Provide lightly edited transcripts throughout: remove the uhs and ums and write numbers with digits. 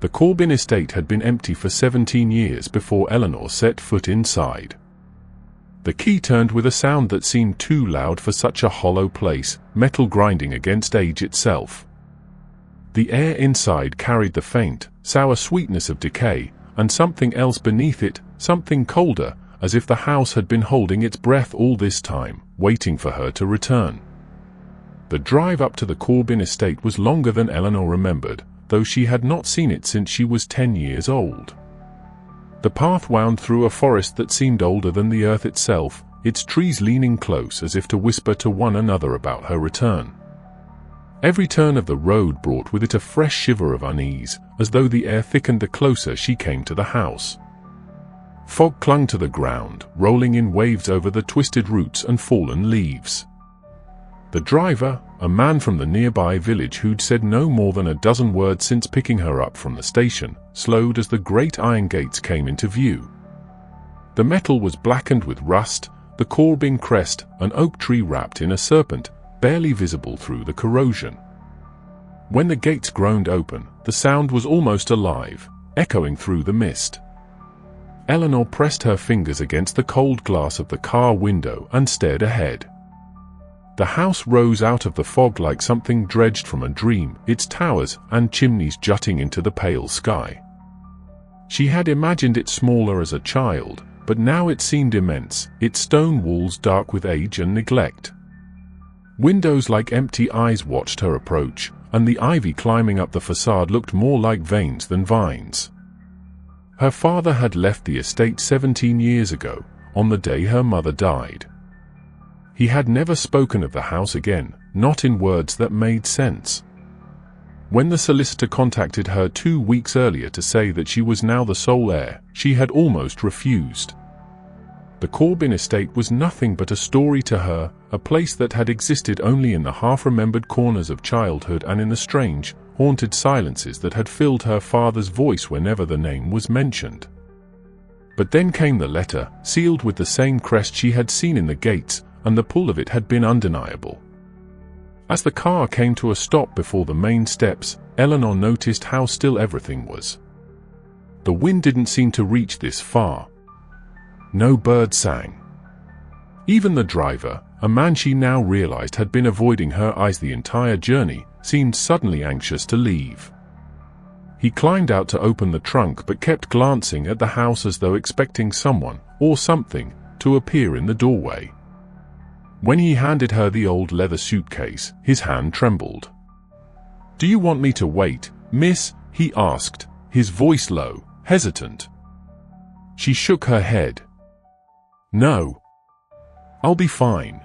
The Corbyn estate had been empty for 17 years before Eleanor set foot inside. The key turned with a sound that seemed too loud for such a hollow place, metal grinding against age itself. The air inside carried the faint, sour sweetness of decay, and something else beneath it, something colder, as if the house had been holding its breath all this time, waiting for her to return. The drive up to the Corbyn estate was longer than Eleanor remembered, though she had not seen it since she was 10 years old. The path wound through a forest that seemed older than the earth itself, its trees leaning close as if to whisper to one another about her return. Every turn of the road brought with it a fresh shiver of unease, as though the air thickened the closer she came to the house. Fog clung to the ground, rolling in waves over the twisted roots and fallen leaves. The driver, a man from the nearby village who'd said no more than a dozen words since picking her up from the station, slowed as the great iron gates came into view. The metal was blackened with rust, the Corbyn crest, an oak tree wrapped in a serpent, barely visible through the corrosion. When the gates groaned open, the sound was almost alive, echoing through the mist. Eleanor pressed her fingers against the cold glass of the car window and stared ahead. The house rose out of the fog like something dredged from a dream, its towers and chimneys jutting into the pale sky. She had imagined it smaller as a child, but now it seemed immense, its stone walls dark with age and neglect. Windows like empty eyes watched her approach, and the ivy climbing up the facade looked more like veins than vines. Her father had left the estate 17 years ago, on the day her mother died. He had never spoken of the house again, not in words that made sense. When the solicitor contacted her 2 weeks earlier to say that she was now the sole heir, she had almost refused. The Corbyn estate was nothing but a story to her, a place that had existed only in the half-remembered corners of childhood and in the strange, haunted silences that had filled her father's voice whenever the name was mentioned. But then came the letter, sealed with the same crest she had seen in the gates, and the pull of it had been undeniable. As the car came to a stop before the main steps, Eleanor noticed how still everything was. The wind didn't seem to reach this far. No bird sang. Even the driver, a man she now realized had been avoiding her eyes the entire journey, seemed suddenly anxious to leave. He climbed out to open the trunk but kept glancing at the house as though expecting someone, or something, to appear in the doorway. When he handed her the old leather suitcase, his hand trembled. "Do you want me to wait, miss?" he asked, his voice low, hesitant. She shook her head. "No. I'll be fine."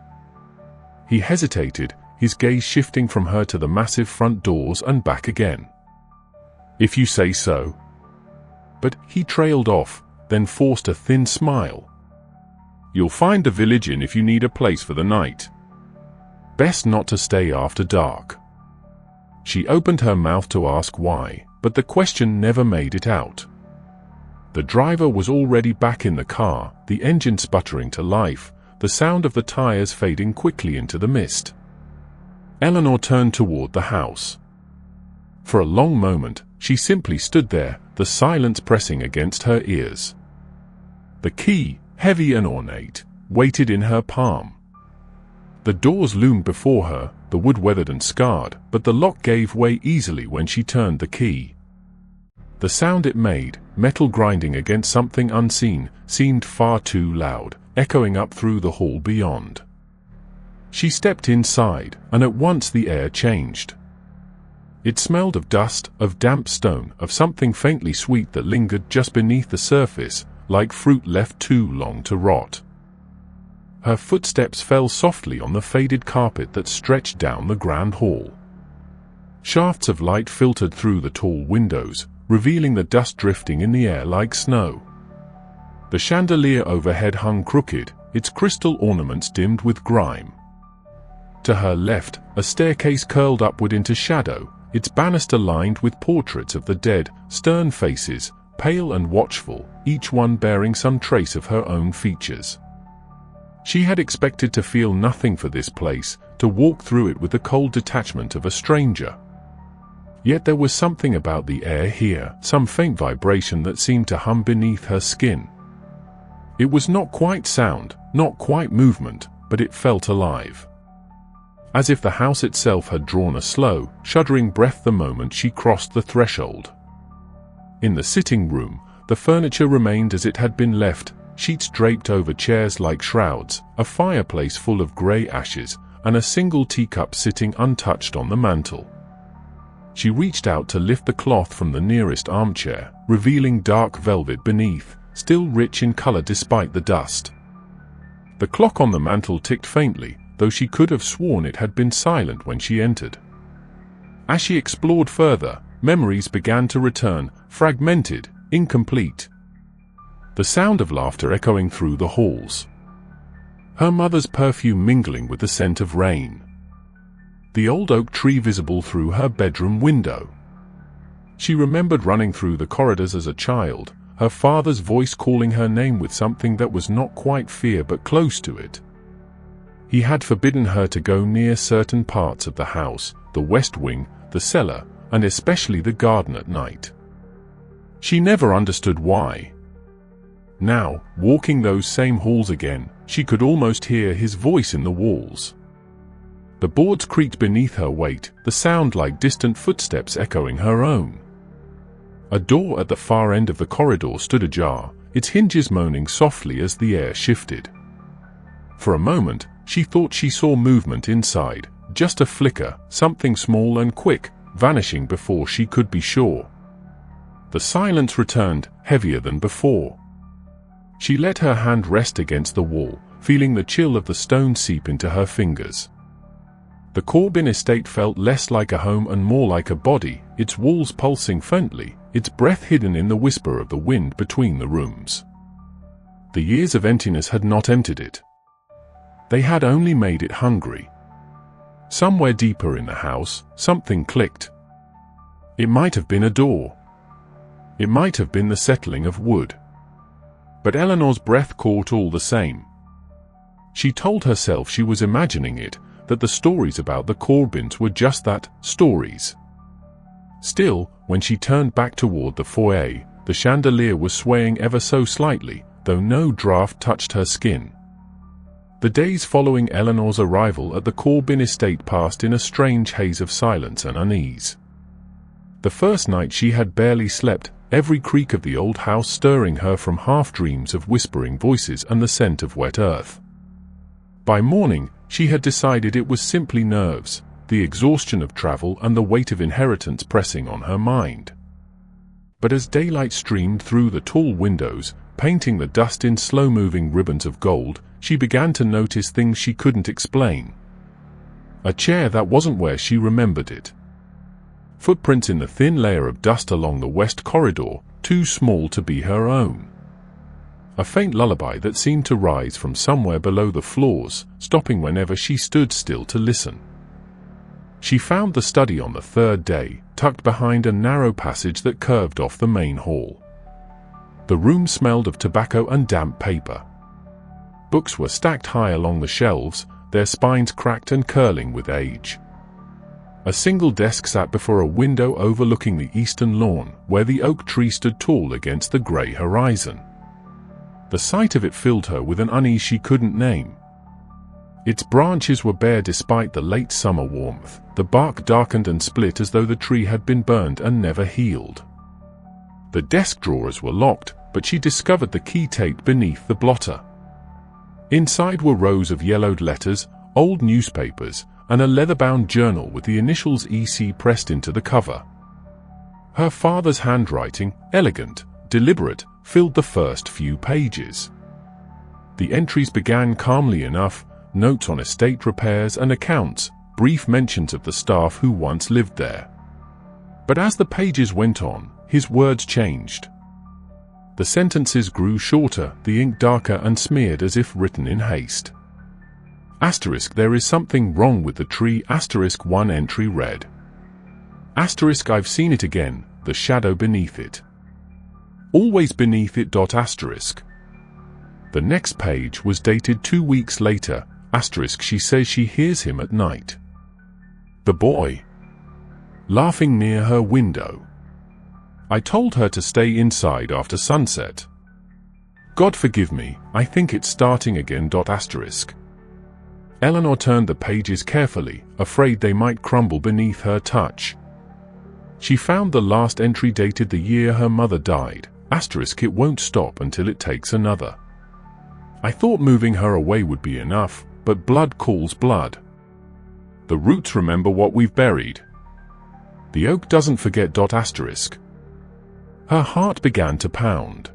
He hesitated, his gaze shifting from her to the massive front doors and back again. "If you say so." But he trailed off, then forced a thin smile. "You'll find the village inn if you need a place for the night. Best not to stay after dark." She opened her mouth to ask why, but the question never made it out. The driver was already back in the car, the engine sputtering to life, the sound of the tires fading quickly into the mist. Eleanor turned toward the house. For a long moment, she simply stood there, the silence pressing against her ears. The key, heavy and ornate, waited in her palm. The doors loomed before her, the wood weathered and scarred, but the lock gave way easily when she turned the key. The sound it made, metal grinding against something unseen, seemed far too loud, echoing up through the hall beyond. She stepped inside, and at once the air changed. It smelled of dust, of damp stone, of something faintly sweet that lingered just beneath the surface, like fruit left too long to rot. Her footsteps fell softly on the faded carpet that stretched down the grand hall. Shafts of light filtered through the tall windows, revealing the dust drifting in the air like snow. The chandelier overhead hung crooked, its crystal ornaments dimmed with grime. To her left, a staircase curled upward into shadow, its banister lined with portraits of the dead, stern faces, pale and watchful, each one bearing some trace of her own features. She had expected to feel nothing for this place, to walk through it with the cold detachment of a stranger. Yet there was something about the air here, some faint vibration that seemed to hum beneath her skin. It was not quite sound, not quite movement, but it felt alive. As if the house itself had drawn a slow, shuddering breath the moment she crossed the threshold. In the sitting room, the furniture remained as it had been left, sheets draped over chairs like shrouds, a fireplace full of grey ashes, and a single teacup sitting untouched on the mantel. She reached out to lift the cloth from the nearest armchair, revealing dark velvet beneath, still rich in colour despite the dust. The clock on the mantel ticked faintly, though she could have sworn it had been silent when she entered. As she explored further, memories began to return, fragmented, incomplete. The sound of laughter echoing through the halls. Her mother's perfume mingling with the scent of rain. The old oak tree visible through her bedroom window. She remembered running through the corridors as a child, her father's voice calling her name with something that was not quite fear but close to it. He had forbidden her to go near certain parts of the house, the west wing, the cellar, and especially the garden at night. She never understood why. Now, walking those same halls again, she could almost hear his voice in the walls. The boards creaked beneath her weight, the sound like distant footsteps echoing her own. A door at the far end of the corridor stood ajar, its hinges moaning softly as the air shifted. For a moment, she thought she saw movement inside, just a flicker, something small and quick, vanishing before she could be sure. The silence returned, heavier than before. She let her hand rest against the wall, feeling the chill of the stone seep into her fingers. The Corbyn estate felt less like a home and more like a body, its walls pulsing faintly, its breath hidden in the whisper of the wind between the rooms. The years of emptiness had not emptied it. They had only made it hungry. Somewhere deeper in the house, something clicked. It might have been a door. It might have been the settling of wood. But Eleanor's breath caught all the same. She told herself she was imagining it, that the stories about the Corbyns were just that, stories. Still, when she turned back toward the foyer, the chandelier was swaying ever so slightly, though no draught touched her skin. The days following Eleanor's arrival at the Corbyn estate passed in a strange haze of silence and unease. The first night she had barely slept, every creak of the old house stirring her from half-dreams of whispering voices and the scent of wet earth. By morning, she had decided it was simply nerves, the exhaustion of travel and the weight of inheritance pressing on her mind. But as daylight streamed through the tall windows, painting the dust in slow-moving ribbons of gold, she began to notice things she couldn't explain. A chair that wasn't where she remembered it. Footprints in the thin layer of dust along the west corridor, too small to be her own. A faint lullaby that seemed to rise from somewhere below the floors, stopping whenever she stood still to listen. She found the study on the third day, tucked behind a narrow passage that curved off the main hall. The room smelled of tobacco and damp paper. Books were stacked high along the shelves, their spines cracked and curling with age. A single desk sat before a window overlooking the eastern lawn, where the oak tree stood tall against the grey horizon. The sight of it filled her with an unease she couldn't name. Its branches were bare despite the late summer warmth, the bark darkened and split as though the tree had been burned and never healed. The desk drawers were locked, but she discovered the key taped beneath the blotter. Inside were rows of yellowed letters, old newspapers, and a leather-bound journal with the initials EC pressed into the cover. Her father's handwriting, elegant, deliberate, filled the first few pages. The entries began calmly enough, notes on estate repairs and accounts, brief mentions of the staff who once lived there. But as the pages went on, his words changed. The sentences grew shorter, the ink darker and smeared as if written in haste. Asterisk, there is something wrong with the tree. Asterisk, one entry read. Asterisk, I've seen it again, the shadow beneath it. Always beneath it. Asterisk. The next page was dated 2 weeks later. Asterisk, she says she hears him at night. The boy. laughing near her window. I told her to stay inside after sunset. God forgive me, I think it's starting again. Asterisk. Eleanor turned the pages carefully, afraid they might crumble beneath her touch. She found the last entry dated the year her mother died. Asterisk, it won't stop until it takes another. I thought moving her away would be enough, but blood calls blood. The roots remember what we've buried. The oak doesn't forget. Asterisk. Her heart began to pound.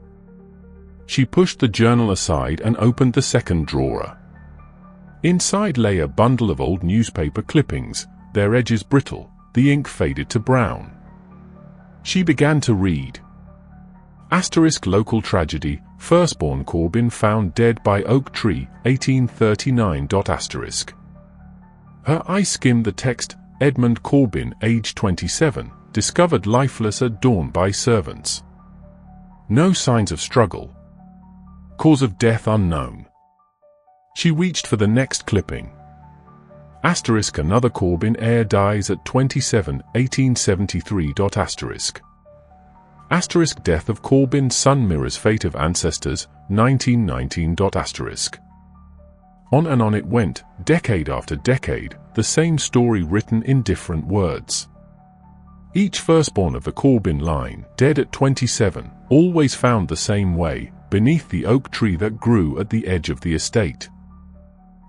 She pushed the journal aside and opened the second drawer. Inside lay a bundle of old newspaper clippings, their edges brittle, the ink faded to brown. She began to read. Asterisk, local tragedy, firstborn Corbyn found dead by oak tree, 1839. Asterisk. Her eye skimmed the text. Edmund Corbyn, age 27, discovered lifeless at dawn by servants. No signs of struggle. Cause of death unknown. She reached for the next clipping. Asterisk, another Corbyn heir dies at 27, 1873. Asterisk. Asterisk, death of Corbyn's son mirrors fate of ancestors, 1919. Asterisk. On and on it went, decade after decade, the same story written in different words. Each firstborn of the Corbyn line, dead at 27, always found the same way, beneath the oak tree that grew at the edge of the estate.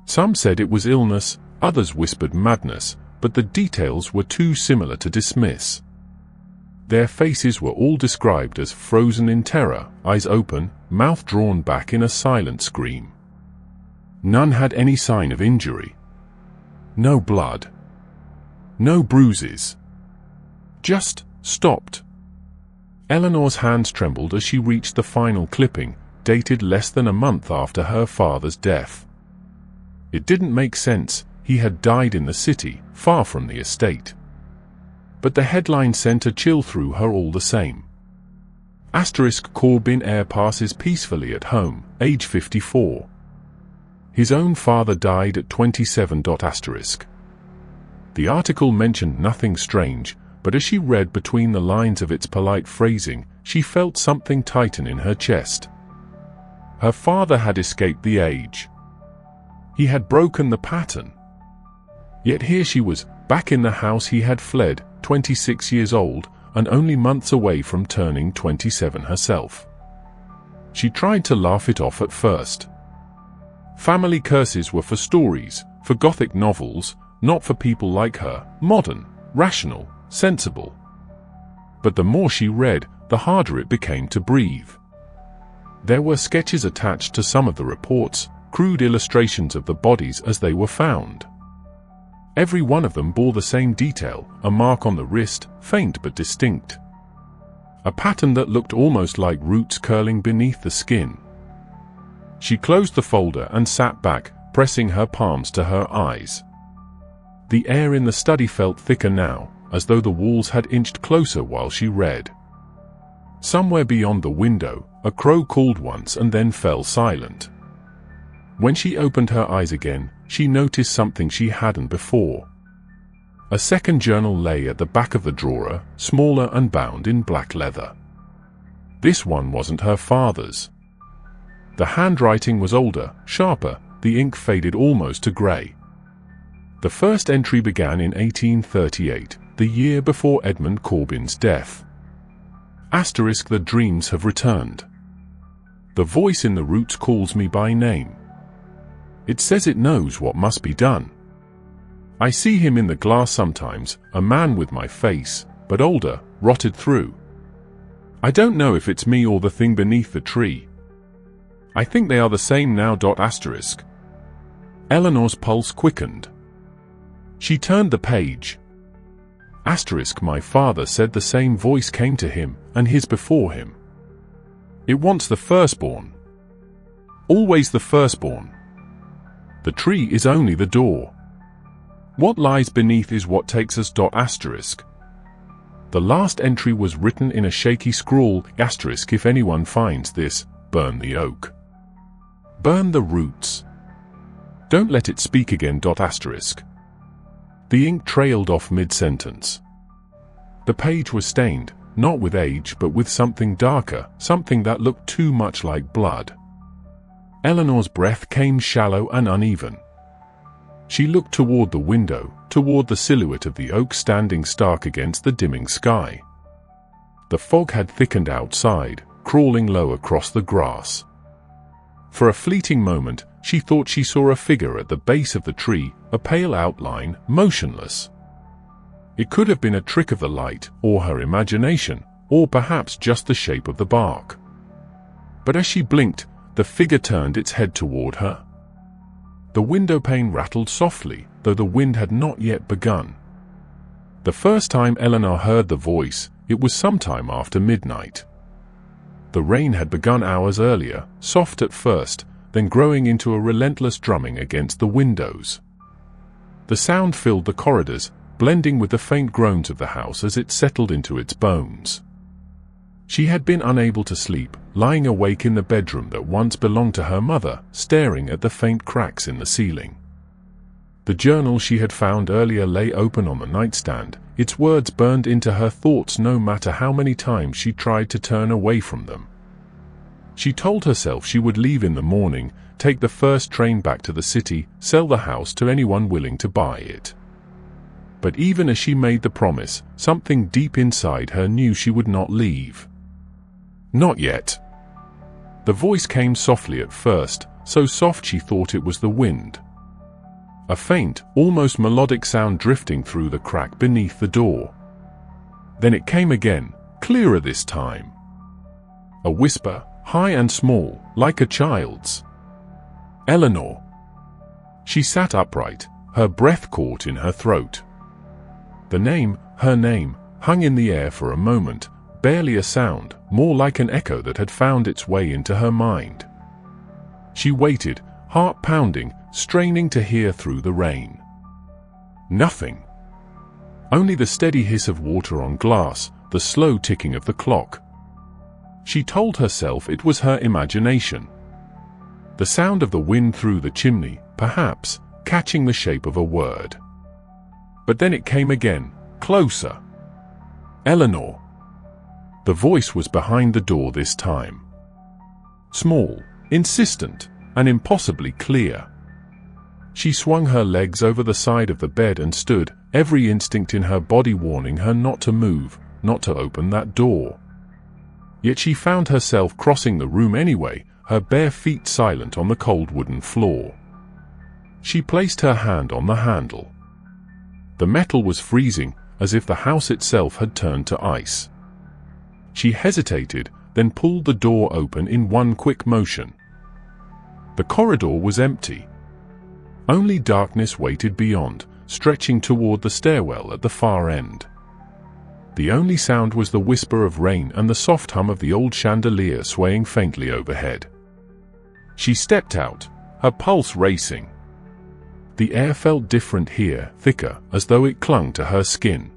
Some said it was illness, others whispered madness, but the details were too similar to dismiss. Their faces were all described as frozen in terror, eyes open, mouth drawn back in a silent scream. None had any sign of injury. No blood. No bruises. Just stopped. Eleanor's hands trembled as she reached the final clipping, dated less than a month after her father's death. It didn't make sense. He had died in the city, far from the estate. But the headline sent a chill through her all the same. Asterisk, Corbyn heir passes peacefully at home, age 54. His own father died at 27. Asterisk. The article mentioned nothing strange, but as she read between the lines of its polite phrasing, she felt something tighten in her chest. Her father had escaped the age. He had broken the pattern. Yet here she was, back in the house he had fled, 26 years old, and only months away from turning 27 herself. She tried to laugh it off at first. Family curses were for stories, for Gothic novels, not for people like her, modern, rational, sensible. But the more she read, the harder it became to breathe. There were sketches attached to some of the reports, crude illustrations of the bodies as they were found. Every one of them bore the same detail, a mark on the wrist, faint but distinct. A pattern that looked almost like roots curling beneath the skin. She closed the folder and sat back, pressing her palms to her eyes. The air in the study felt thicker now, as though the walls had inched closer while she read. Somewhere beyond the window, a crow called once and then fell silent. When she opened her eyes again, she noticed something she hadn't before. A second journal lay at the back of the drawer, smaller and bound in black leather. This one wasn't her father's. The handwriting was older, sharper, the ink faded almost to grey. The first entry began in 1838, the year before Edmund Corbyn's death. Asterisk, the dreams have returned. The voice in the roots calls me by name. It says it knows what must be done. I see him in the glass sometimes, a man with my face, but older, rotted through. I don't know if it's me or the thing beneath the tree. I think they are the same now. Asterisk. Eleanor's pulse quickened. She turned the page. Asterisk, my father said the same voice came to him, and his before him. It wants the firstborn. Always the firstborn. The tree is only the door. What lies beneath is what takes us. Asterisk. The last entry was written in a shaky scrawl. Asterisk, if anyone finds this, burn the oak. Burn the roots. Don't let it speak again. Asterisk. The ink trailed off mid-sentence. The page was stained, not with age but with something darker, something that looked too much like blood. Eleanor's breath came shallow and uneven. She looked toward the window, toward the silhouette of the oak standing stark against the dimming sky. The fog had thickened outside, crawling low across the grass. For a fleeting moment, she thought she saw a figure at the base of the tree, a pale outline, motionless. It could have been a trick of the light, or her imagination, or perhaps just the shape of the bark. But as she blinked, the figure turned its head toward her. The window pane rattled softly, though the wind had not yet begun. The first time Eleanor heard the voice, it was sometime after midnight. The rain had begun hours earlier, soft at first, then growing into a relentless drumming against the windows. The sound filled the corridors, blending with the faint groans of the house as it settled into its bones. She had been unable to sleep, lying awake in the bedroom that once belonged to her mother, staring at the faint cracks in the ceiling. The journal she had found earlier lay open on the nightstand, its words burned into her thoughts no matter how many times she tried to turn away from them. She told herself she would leave in the morning, take the first train back to the city, sell the house to anyone willing to buy it. But even as she made the promise, something deep inside her knew she would not leave. Not yet. The voice came softly at first, so soft she thought it was the wind. A faint, almost melodic sound drifting through the crack beneath the door. Then it came again, clearer this time. A whisper, high and small, like a child's. Eleanor. She sat upright, her breath caught in her throat. The name, her name, hung in the air for a moment, barely a sound, more like an echo that had found its way into her mind. She waited, heart pounding, straining to hear through the rain. Nothing. Only the steady hiss of water on glass, the slow ticking of the clock. She told herself it was her imagination. The sound of the wind through the chimney, perhaps, catching the shape of a word. But then it came again, closer. Eleanor. The voice was behind the door this time. Small, insistent, and impossibly clear. She swung her legs over the side of the bed and stood, every instinct in her body warning her not to move, not to open that door. Yet she found herself crossing the room anyway, her bare feet silent on the cold wooden floor. She placed her hand on the handle. The metal was freezing, as if the house itself had turned to ice. She hesitated, then pulled the door open in one quick motion. The corridor was empty. Only darkness waited beyond, stretching toward the stairwell at the far end. The only sound was the whisper of rain and the soft hum of the old chandelier swaying faintly overhead. She stepped out, her pulse racing. The air felt different here, thicker, as though it clung to her skin.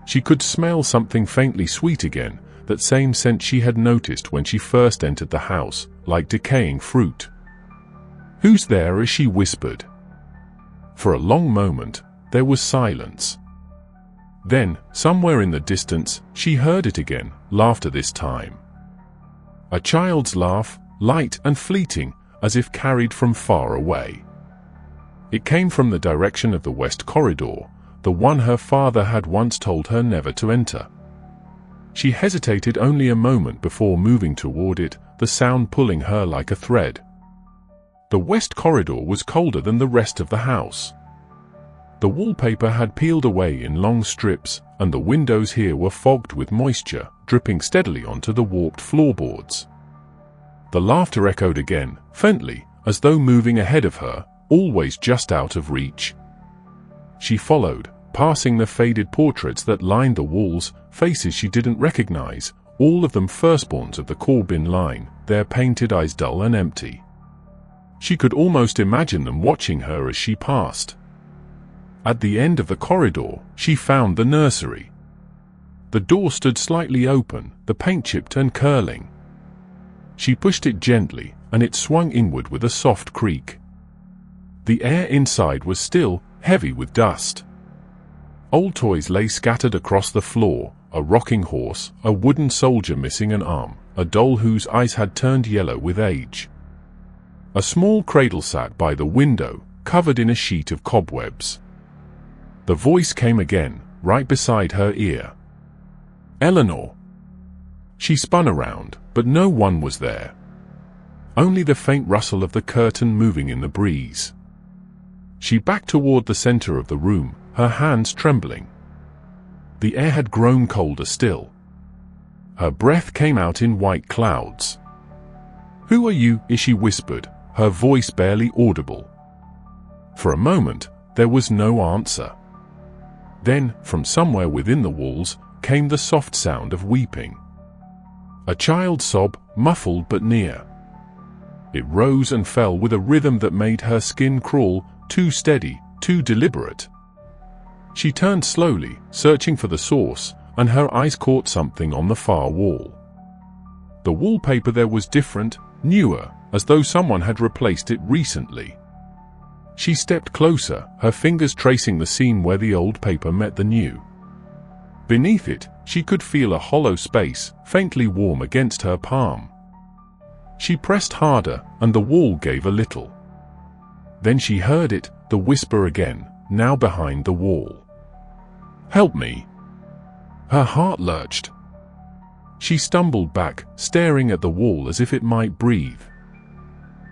She could smell something faintly sweet again, that same scent she had noticed when she first entered the house, like decaying fruit. "Who's there?" as she whispered. For a long moment, there was silence. Then, somewhere in the distance, she heard it again, laughter this time. A child's laugh, light and fleeting, as if carried from far away. It came from the direction of the west corridor, the one her father had once told her never to enter. She hesitated only a moment before moving toward it, the sound pulling her like a thread. The west corridor was colder than the rest of the house. The wallpaper had peeled away in long strips, and the windows here were fogged with moisture, dripping steadily onto the warped floorboards. The laughter echoed again, faintly, as though moving ahead of her, always just out of reach. She followed, passing the faded portraits that lined the walls, faces she didn't recognize, all of them firstborns of the Corbyn line, their painted eyes dull and empty. She could almost imagine them watching her as she passed. At the end of the corridor, she found the nursery. The door stood slightly open, the paint chipped and curling. She pushed it gently, and it swung inward with a soft creak. The air inside was still, heavy with dust. Old toys lay scattered across the floor, a rocking horse, a wooden soldier missing an arm, a doll whose eyes had turned yellow with age. A small cradle sat by the window, covered in a sheet of cobwebs. The voice came again, right beside her ear. "Eleanor." She spun around, but no one was there. Only the faint rustle of the curtain moving in the breeze. She backed toward the center of the room, her hands trembling. The air had grown colder still. Her breath came out in white clouds. "Who are you?" she whispered, her voice barely audible. For a moment, there was no answer. Then, from somewhere within the walls, came the soft sound of weeping. A child's sob, muffled but near. It rose and fell with a rhythm that made her skin crawl, too steady, too deliberate. She turned slowly, searching for the source, and her eyes caught something on the far wall. The wallpaper there was different, newer, as though someone had replaced it recently. She stepped closer, her fingers tracing the seam where the old paper met the new. Beneath it, she could feel a hollow space, faintly warm against her palm. She pressed harder, and the wall gave a little. Then she heard it, the whisper again, now behind the wall. "Help me." Her heart lurched. She stumbled back, staring at the wall as if it might breathe.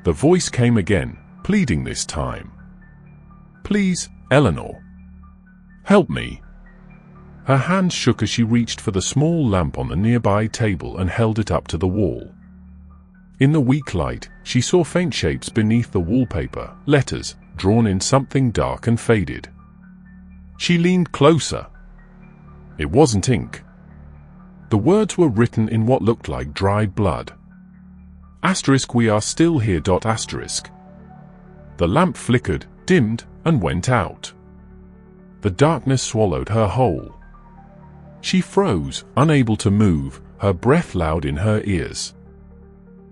The voice came again, pleading this time. "Please, Eleanor. Help me." Her hands shook as she reached for the small lamp on the nearby table and held it up to the wall. In the weak light, she saw faint shapes beneath the wallpaper, letters, drawn in something dark and faded. She leaned closer. It wasn't ink. The words were written in what looked like dried blood. Asterisk, "We are still here." Asterisk. The lamp flickered, dimmed, and went out. The darkness swallowed her whole. She froze, unable to move, her breath loud in her ears.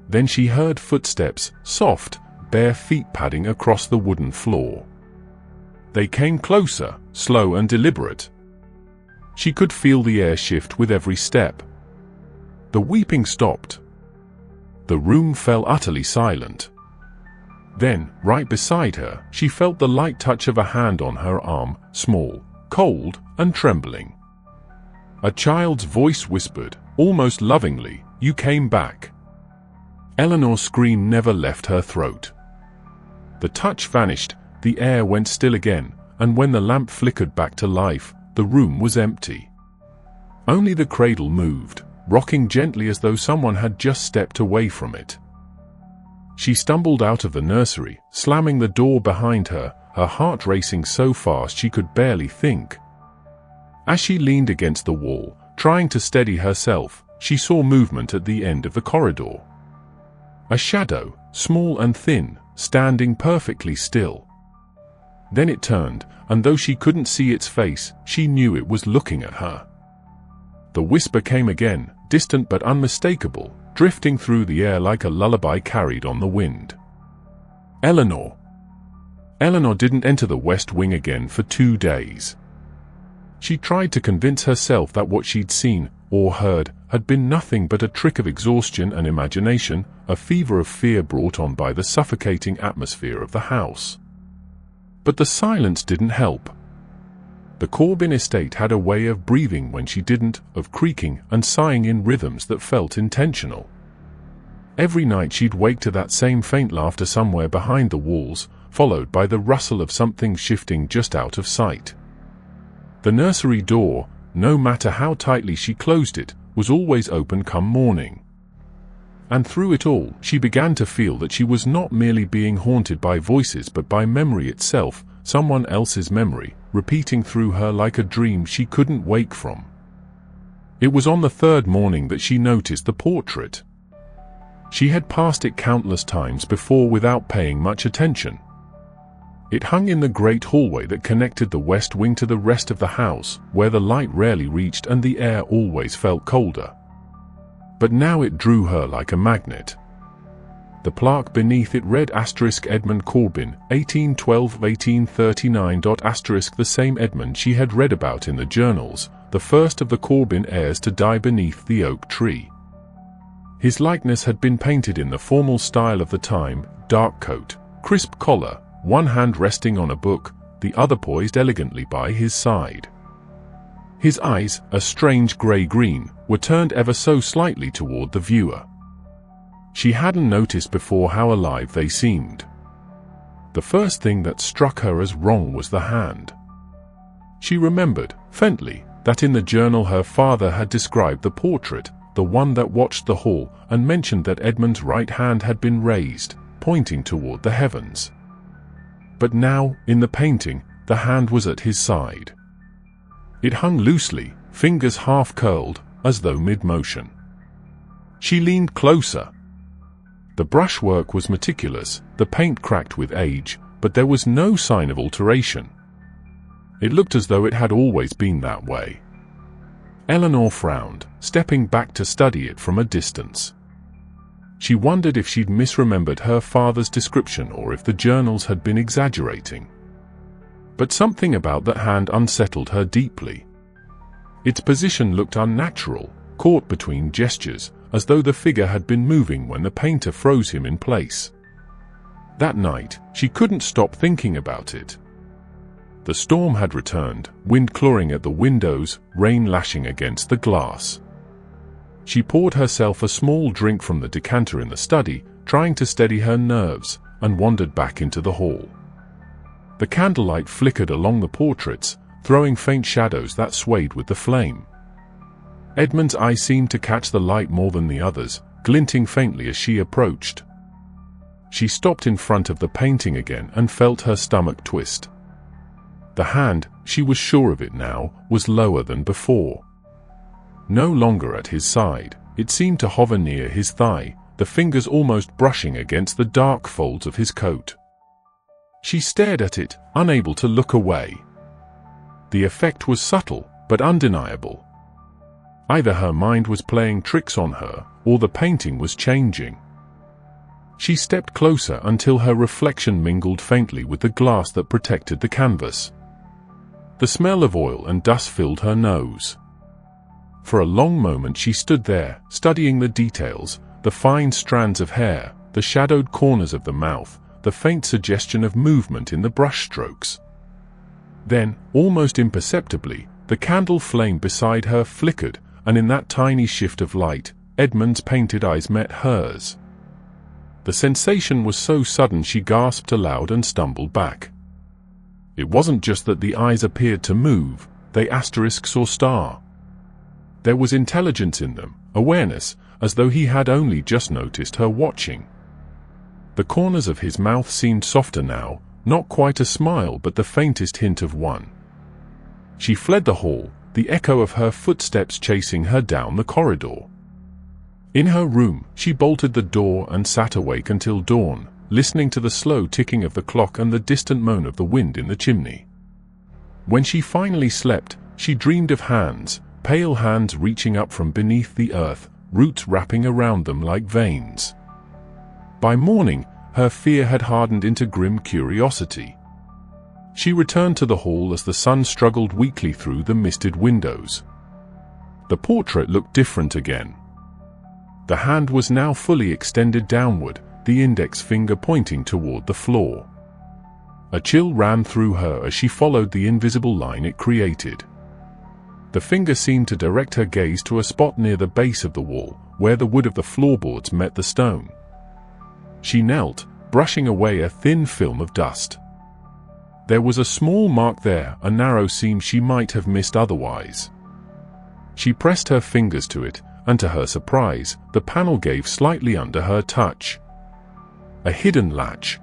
Then she heard footsteps, soft, bare feet padding across the wooden floor. They came closer, slow and deliberate. She could feel the air shift with every step. The weeping stopped. The room fell utterly silent. Then, right beside her, she felt the light touch of a hand on her arm, small, cold, and trembling. A child's voice whispered, almost lovingly, "You came back." Eleanor's scream never left her throat. The touch vanished, the air went still again, and when the lamp flickered back to life, the room was empty. Only the cradle moved, rocking gently as though someone had just stepped away from it. She stumbled out of the nursery, slamming the door behind her, her heart racing so fast she could barely think. As she leaned against the wall, trying to steady herself, she saw movement at the end of the corridor. A shadow, small and thin, standing perfectly still. Then it turned, and though she couldn't see its face, she knew it was looking at her. The whisper came again, distant but unmistakable, drifting through the air like a lullaby carried on the wind. "Eleanor." Eleanor didn't enter the West Wing again for 2 days. She tried to convince herself that what she'd seen, or heard, had been nothing but a trick of exhaustion and imagination, a fever of fear brought on by the suffocating atmosphere of the house. But the silence didn't help. The Corbyn estate had a way of breathing when she didn't, of creaking and sighing in rhythms that felt intentional. Every night she'd wake to that same faint laughter somewhere behind the walls, followed by the rustle of something shifting just out of sight. The nursery door, no matter how tightly she closed it, was always open come morning. And through it all, she began to feel that she was not merely being haunted by voices but by memory itself, someone else's memory, repeating through her like a dream she couldn't wake from. It was on the 3rd morning that she noticed the portrait. She had passed it countless times before without paying much attention. It hung in the great hallway that connected the West Wing to the rest of the house, where the light rarely reached and the air always felt colder. But now it drew her like a magnet. The plaque beneath it read Edmund Corbyn, 1812–1839. The same Edmund she had read about in the journals, the first of the Corbyn heirs to die beneath the oak tree. His likeness had been painted in the formal style of the time, dark coat, crisp collar, one hand resting on a book, the other poised elegantly by his side. His eyes, a strange grey-green, were turned ever so slightly toward the viewer. She hadn't noticed before how alive they seemed. The first thing that struck her as wrong was the hand. She remembered, faintly, that in the journal her father had described the portrait, the one that watched the hall, and mentioned that Edmund's right hand had been raised, pointing toward the heavens. But now, in the painting, the hand was at his side. It hung loosely, fingers half-curled, as though mid-motion. She leaned closer. The brushwork was meticulous, the paint cracked with age, but there was no sign of alteration. It looked as though it had always been that way. Eleanor frowned, stepping back to study it from a distance. She wondered if she'd misremembered her father's description or if the journals had been exaggerating. But something about that hand unsettled her deeply. Its position looked unnatural, caught between gestures, as though the figure had been moving when the painter froze him in place. That night, she couldn't stop thinking about it. The storm had returned, wind clawing at the windows, rain lashing against the glass. She poured herself a small drink from the decanter in the study, trying to steady her nerves, and wandered back into the hall. The candlelight flickered along the portraits, throwing faint shadows that swayed with the flame. Edmund's eye seemed to catch the light more than the others, glinting faintly as she approached. She stopped in front of the painting again and felt her stomach twist. The hand, she was sure of it now, was lower than before. No longer at his side, it seemed to hover near his thigh, the fingers almost brushing against the dark folds of his coat. She stared at it, unable to look away. The effect was subtle, but undeniable. Either her mind was playing tricks on her, or the painting was changing. She stepped closer until her reflection mingled faintly with the glass that protected the canvas. The smell of oil and dust filled her nose. For a long moment she stood there, studying the details, the fine strands of hair, the shadowed corners of the mouth, the faint suggestion of movement in the brushstrokes. Then, almost imperceptibly, the candle flame beside her flickered, and in that tiny shift of light, Edmund's painted eyes met hers. The sensation was so sudden she gasped aloud and stumbled back. It wasn't just that the eyes appeared to move, they asterisks or star. There was intelligence in them, awareness, as though he had only just noticed her watching. The corners of his mouth seemed softer now, not quite a smile but the faintest hint of one. She fled the hall, the echo of her footsteps chasing her down the corridor. In her room, she bolted the door and sat awake until dawn, listening to the slow ticking of the clock and the distant moan of the wind in the chimney. When she finally slept, she dreamed of hands, pale hands reaching up from beneath the earth, roots wrapping around them like veins. By morning, her fear had hardened into grim curiosity. She returned to the hall as the sun struggled weakly through the misted windows. The portrait looked different again. The hand was now fully extended downward, the index finger pointing toward the floor. A chill ran through her as she followed the invisible line it created. The finger seemed to direct her gaze to a spot near the base of the wall, where the wood of the floorboards met the stone. She knelt, brushing away a thin film of dust. There was a small mark there, a narrow seam she might have missed otherwise. She pressed her fingers to it, and to her surprise, the panel gave slightly under her touch. A hidden latch.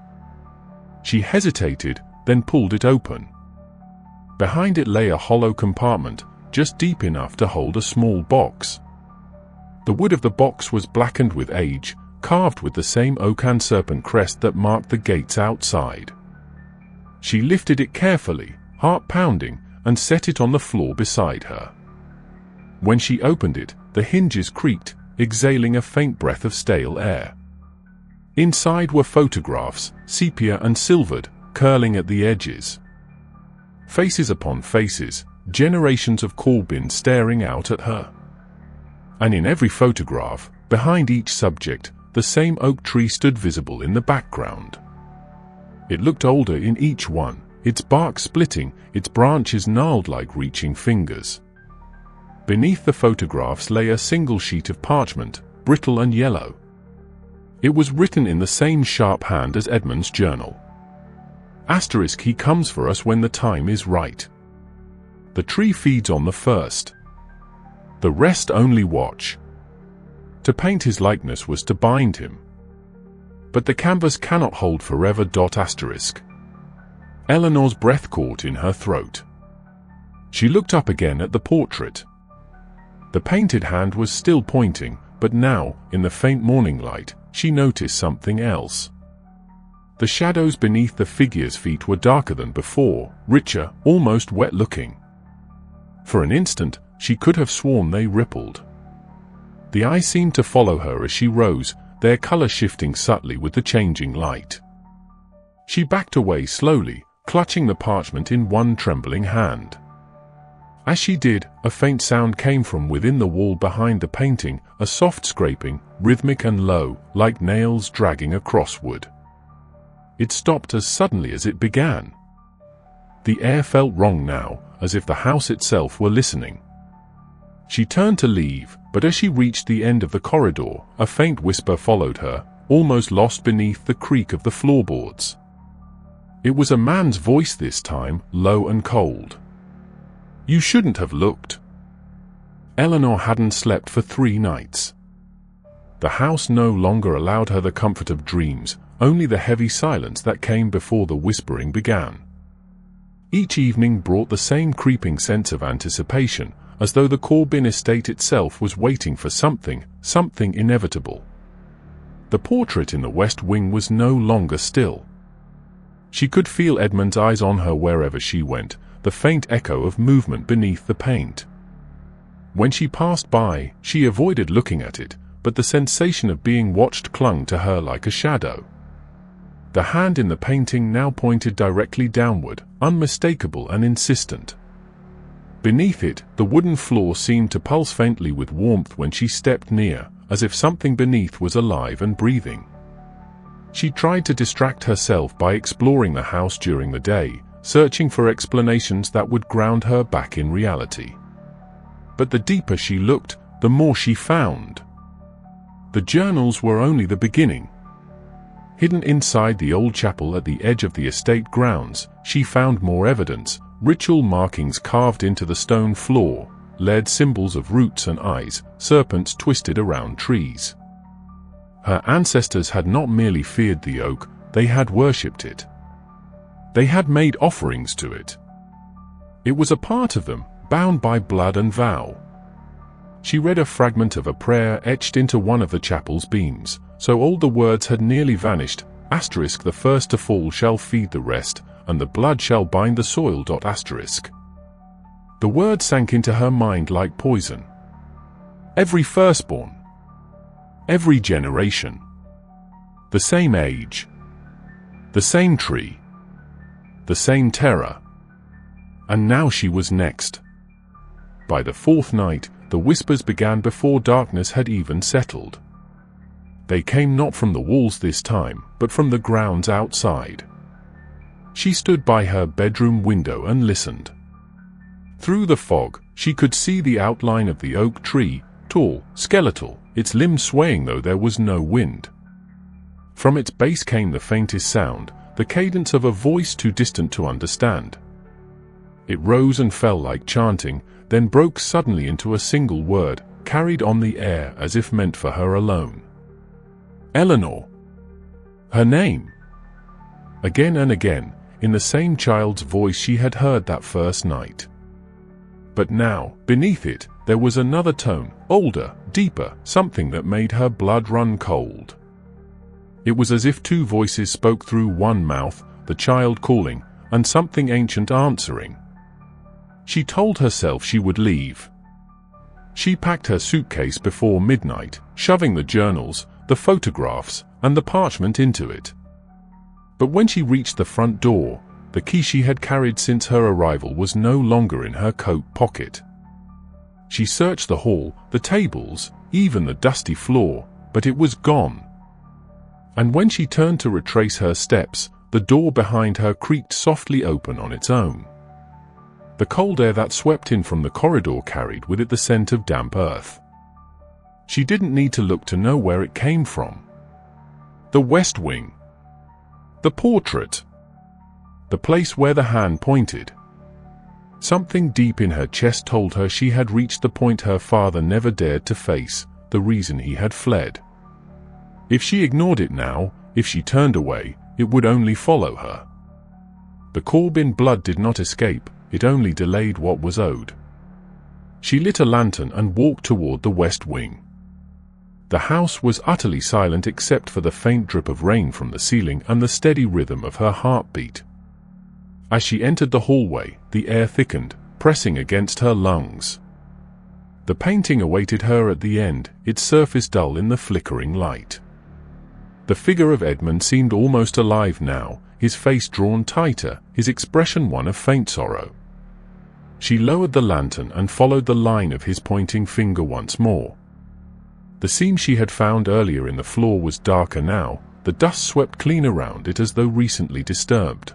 She hesitated, then pulled it open. Behind it lay a hollow compartment, just deep enough to hold a small box. The wood of the box was blackened with age, carved with the same oak and serpent crest that marked the gates outside. She lifted it carefully, heart pounding, and set it on the floor beside her. When she opened it, the hinges creaked, exhaling a faint breath of stale air. Inside were photographs, sepia and silvered, curling at the edges. Faces upon faces, generations of Corbyn staring out at her. And in every photograph, behind each subject, the same oak tree stood visible in the background. It looked older in each one, its bark splitting, its branches gnarled like reaching fingers. Beneath the photographs lay a single sheet of parchment, brittle and yellow. It was written in the same sharp hand as Edmund's journal. *, he comes for us when the time is right. The tree feeds on the first. The rest only watch. To paint his likeness was to bind him. But the canvas cannot hold forever. *. Eleanor's breath caught in her throat. She looked up again at the portrait. The painted hand was still pointing, but now, in the faint morning light, she noticed something else. The shadows beneath the figure's feet were darker than before, richer, almost wet-looking. For an instant, she could have sworn they rippled. The eyes seemed to follow her as she rose, their color shifting subtly with the changing light. She backed away slowly, clutching the parchment in one trembling hand. As she did, a faint sound came from within the wall behind the painting, a soft scraping, rhythmic and low, like nails dragging across wood. It stopped as suddenly as it began. The air felt wrong now, as if the house itself were listening. She turned to leave, but as she reached the end of the corridor, a faint whisper followed her, almost lost beneath the creak of the floorboards. It was a man's voice this time, low and cold. "You shouldn't have looked." Eleanor hadn't slept for 3 nights. The house no longer allowed her the comfort of dreams, only the heavy silence that came before the whispering began. Each evening brought the same creeping sense of anticipation, as though the Corbyn Estate itself was waiting for something inevitable. The portrait in the West Wing was no longer still. She could feel Edmund's eyes on her wherever she went, the faint echo of movement beneath the paint. When she passed by, she avoided looking at it, but the sensation of being watched clung to her like a shadow. The hand in the painting now pointed directly downward, unmistakable and insistent. Beneath it, the wooden floor seemed to pulse faintly with warmth when she stepped near, as if something beneath was alive and breathing. She tried to distract herself by exploring the house during the day, searching for explanations that would ground her back in reality. But the deeper she looked, the more she found. The journals were only the beginning. Hidden inside the old chapel at the edge of the estate grounds, she found more evidence, ritual markings carved into the stone floor, lead symbols of roots and eyes, serpents twisted around trees. Her ancestors had not merely feared the oak, they had worshipped it. They had made offerings to it. It was a part of them, bound by blood and vow. She read a fragment of a prayer etched into one of the chapel's beams, so old the words had nearly vanished, *, the first to fall shall feed the rest, and the blood shall bind the soil. *. The word sank into her mind like poison. Every firstborn. Every generation. The same age. The same tree. The same terror. And now she was next. By the 4th night, the whispers began before darkness had even settled. They came not from the walls this time, but from the grounds outside. She stood by her bedroom window and listened. Through the fog, she could see the outline of the oak tree, tall, skeletal, its limbs swaying though there was no wind. From its base came the faintest sound, the cadence of a voice too distant to understand. It rose and fell like chanting, then broke suddenly into a single word, carried on the air as if meant for her alone. Eleanor. Her name. Again and again, in the same child's voice she had heard that first night. But now, beneath it, there was another tone, older, deeper, something that made her blood run cold. It was as if 2 voices spoke through one mouth, the child calling, and something ancient answering. She told herself she would leave. She packed her suitcase before midnight, shoving the journals, the photographs, and the parchment into it. But when she reached the front door, the key she had carried since her arrival was no longer in her coat pocket. She searched the hall, the tables, even the dusty floor, but it was gone. And when she turned to retrace her steps, the door behind her creaked softly open on its own. The cold air that swept in from the corridor carried with it the scent of damp earth. She didn't need to look to know where it came from. The West Wing. The portrait. The place where the hand pointed. Something deep in her chest told her she had reached the point her father never dared to face, the reason he had fled. If she ignored it now, if she turned away, it would only follow her. The Corbyn blood did not escape, it only delayed what was owed. She lit a lantern and walked toward the West Wing. The house was utterly silent except for the faint drip of rain from the ceiling and the steady rhythm of her heartbeat. As she entered the hallway, the air thickened, pressing against her lungs. The painting awaited her at the end, its surface dull in the flickering light. The figure of Edmund seemed almost alive now, his face drawn tighter, his expression one of faint sorrow. She lowered the lantern and followed the line of his pointing finger once more. The seam she had found earlier in the floor was darker now, the dust swept clean around it as though recently disturbed.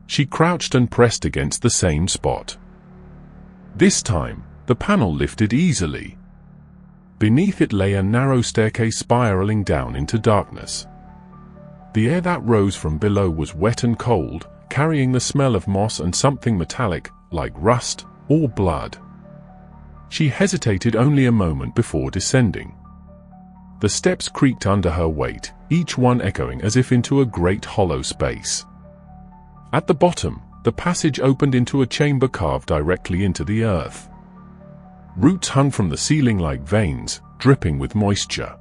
She crouched and pressed against the same spot. This time, the panel lifted easily. Beneath it lay a narrow staircase spiraling down into darkness. The air that rose from below was wet and cold, carrying the smell of moss and something metallic, like rust or blood. She hesitated only a moment before descending. The steps creaked under her weight, each one echoing as if into a great hollow space. At the bottom, the passage opened into a chamber carved directly into the earth. Roots hung from the ceiling like veins, dripping with moisture.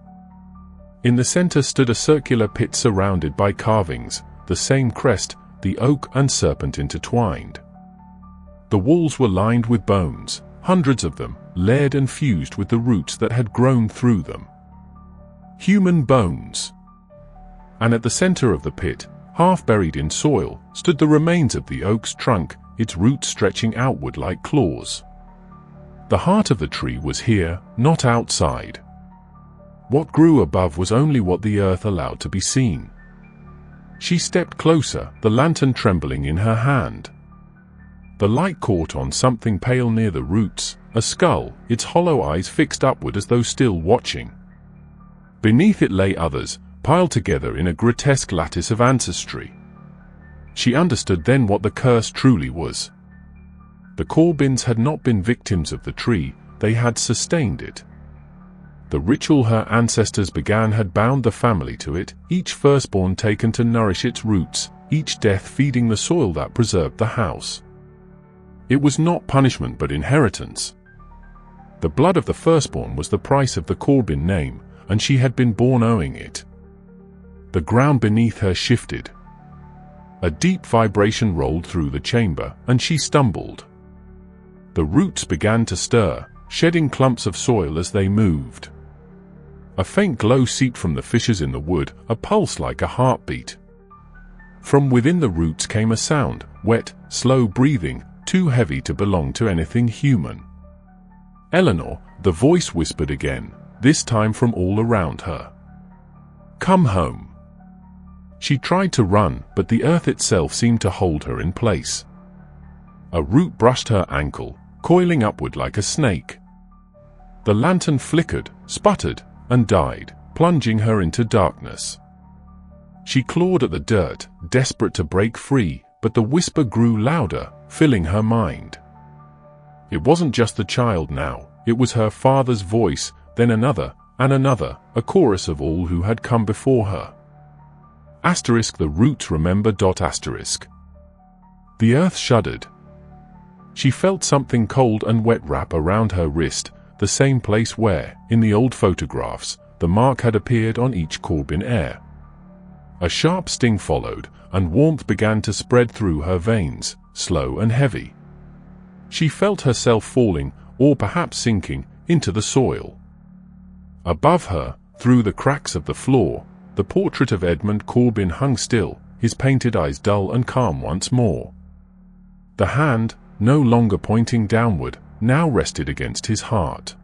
In the center stood a circular pit surrounded by carvings, the same crest, the oak and serpent intertwined. The walls were lined with bones, hundreds of them, layered and fused with the roots that had grown through them. Human bones. And at the center of the pit, half buried in soil, stood the remains of the oak's trunk, its roots stretching outward like claws. The heart of the tree was here, not outside. What grew above was only what the earth allowed to be seen. She stepped closer, the lantern trembling in her hand. The light caught on something pale near the roots, a skull, its hollow eyes fixed upward as though still watching. Beneath it lay others, piled together in a grotesque lattice of ancestry. She understood then what the curse truly was. The Corbyns had not been victims of the tree, they had sustained it. The ritual her ancestors began had bound the family to it, each firstborn taken to nourish its roots, each death feeding the soil that preserved the house. It was not punishment but inheritance. The blood of the firstborn was the price of the Corbyn name, and she had been born owing it. The ground beneath her shifted. A deep vibration rolled through the chamber, and she stumbled. The roots began to stir, shedding clumps of soil as they moved. A faint glow seeped from the fissures in the wood, a pulse like a heartbeat. From within the roots came a sound, wet, slow breathing, too heavy to belong to anything human. Eleanor, the voice whispered again, this time from all around her. Come home. She tried to run, but the earth itself seemed to hold her in place. A root brushed her ankle, coiling upward like a snake. The lantern flickered, sputtered, and died, plunging her into darkness. She clawed at the dirt, desperate to break free, but the whisper grew louder, filling her mind. It wasn't just the child now, it was her father's voice, then another, and another, a chorus of all who had come before her. Asterisk the roots remember. Asterisk. The earth shuddered. She felt something cold and wet wrap around her wrist, the same place where, in the old photographs, the mark had appeared on each Corbyn heir. A sharp sting followed, and warmth began to spread through her veins, slow and heavy. She felt herself falling, or perhaps sinking, into the soil. Above her, through the cracks of the floor, The portrait of Edmund Corbyn hung still, his painted eyes dull and calm once more. The hand, no longer pointing downward, now rested against his heart.